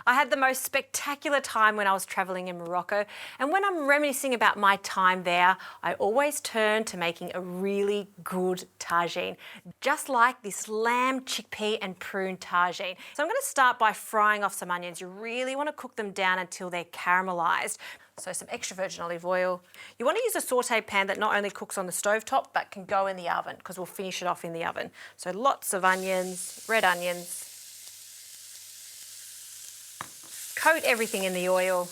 I had the most spectacular time when I was traveling in Morocco, and when I'm reminiscing about my time there, I always turn to making a really good tagine, just like this lamb, chickpea and prune tagine. So I'm going to start by frying off some onions. You really want to cook them down until they're caramelized. So some extra virgin olive oil. You want to use a saute pan that not only cooks on the stovetop but can go in the oven, because we'll finish it off in the oven. So lots of onions, red onions. Coat everything in the oil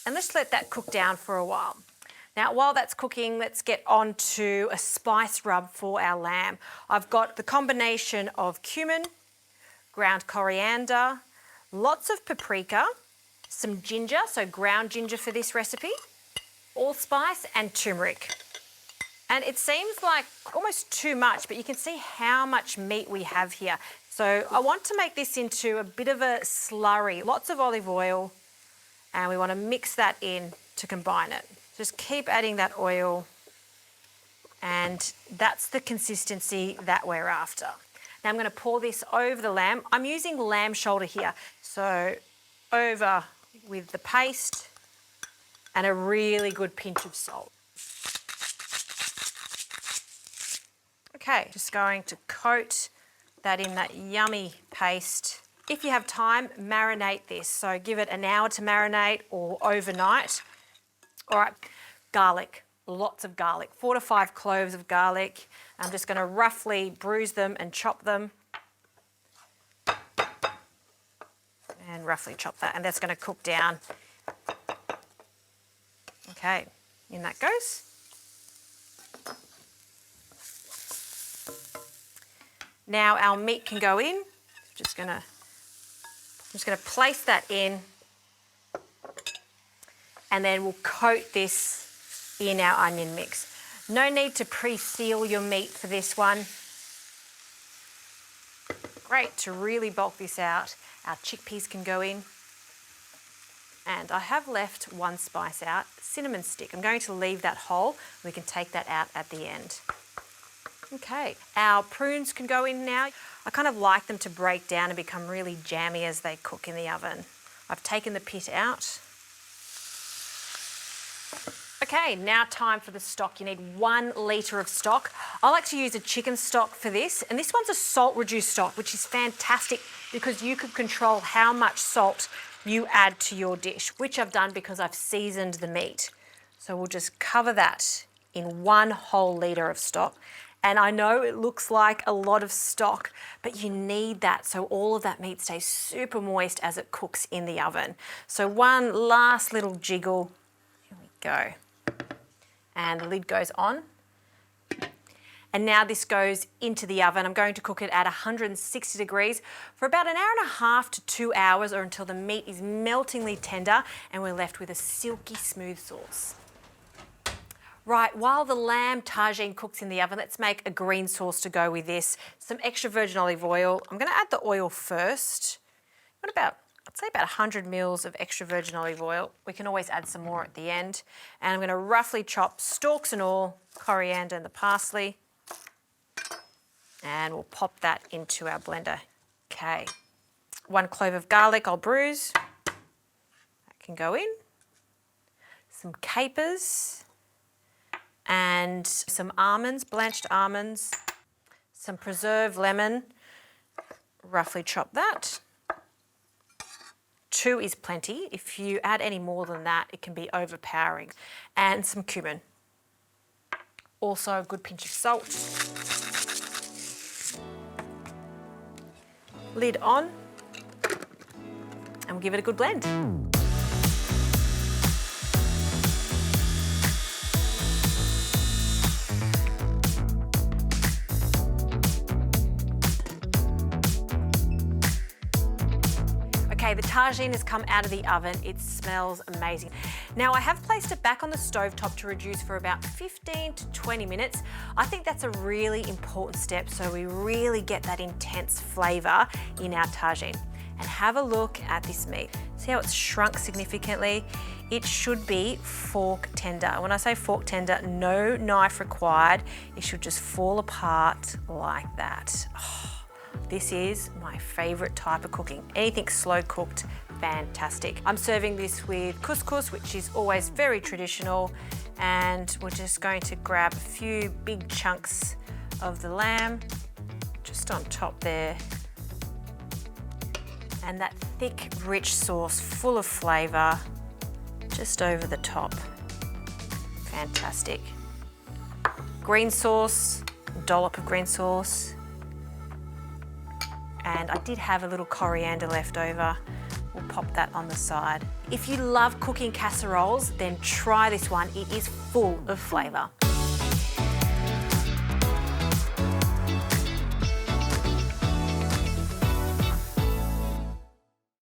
and let's let that cook down for a while. Now, while that's cooking, let's get on to a spice rub for our lamb. I've got the combination of cumin, ground coriander, lots of paprika, some ginger, so ground ginger for this recipe, allspice and turmeric. And it seems like almost too much, but you can see how much meat we have here. So I want to make this into a bit of a slurry, lots of olive oil, and we want to mix that in to combine it. Just keep adding that oil, and that's the consistency that we're after. Now I'm going to pour this over the lamb. I'm using lamb shoulder here, so over with the paste and a really good pinch of salt. Okay, just going to coat that in that yummy paste. If you have time, marinate this. So give it an hour to marinate or overnight. All right, garlic, lots of garlic, 4 to 5 cloves of garlic. I'm just going to roughly bruise them and chop them. And roughly chop that, and that's going to cook down. Okay, in that goes. Now our meat can go in. I'm just gonna place that in, and then we'll coat this in our onion mix. No need to pre-seal your meat for this one. Great to really bulk this out. Our chickpeas can go in. And I have left one spice out, cinnamon stick. I'm going to leave that whole. We can take that out at the end. Okay, our prunes can go in now. I kind of like them to break down and become really jammy as they cook in the oven. I've taken the pit out. Okay, now time for the stock. You need 1 litre of stock. I like to use a chicken stock for this, and this one's a salt-reduced stock, which is fantastic because you could control how much salt you add to your dish, which I've done because I've seasoned the meat. So we'll just cover that in 1 whole litre of stock. And I know it looks like a lot of stock, but you need that so all of that meat stays super moist as it cooks in the oven. So one last little jiggle, here we go. And the lid goes on. And now this goes into the oven. I'm going to cook it at 160 degrees for about 1.5 hours to 2 hours, or until the meat is meltingly tender and we're left with a silky smooth sauce. Right, while the lamb tagine cooks in the oven, let's make a green sauce to go with this. Some extra virgin olive oil. I'm going to add the oil first. I'd say about 100 mils of extra virgin olive oil. We can always add some more at the end. And I'm going to roughly chop stalks and all, coriander and the parsley. And we'll pop that into our blender. Okay, 1 clove of garlic I'll bruise. That can go in. Some capers. And some almonds, blanched almonds, some preserved lemon, roughly chop that. 2 is plenty. If you add any more than that, it can be overpowering. And some cumin. Also a good pinch of salt. Lid on, and we'll give it a good blend. Okay, the tagine has come out of the oven. It smells amazing. Now I have placed it back on the stovetop to reduce for about 15 to 20 minutes. I think that's a really important step so we really get that intense flavour in our tagine. And have a look at this meat. See how it's shrunk significantly? It should be fork tender. When I say fork tender, no knife required. It should just fall apart like that. Oh. This is my favourite type of cooking. Anything slow cooked, fantastic. I'm serving this with couscous, which is always very traditional, and we're just going to grab a few big chunks of the lamb just on top there. And that thick, rich sauce full of flavour just over the top. Fantastic. Green sauce, a dollop of green sauce. And I did have a little coriander left over. We'll pop that on the side. If you love cooking casseroles, then try this one. It is full of flavour.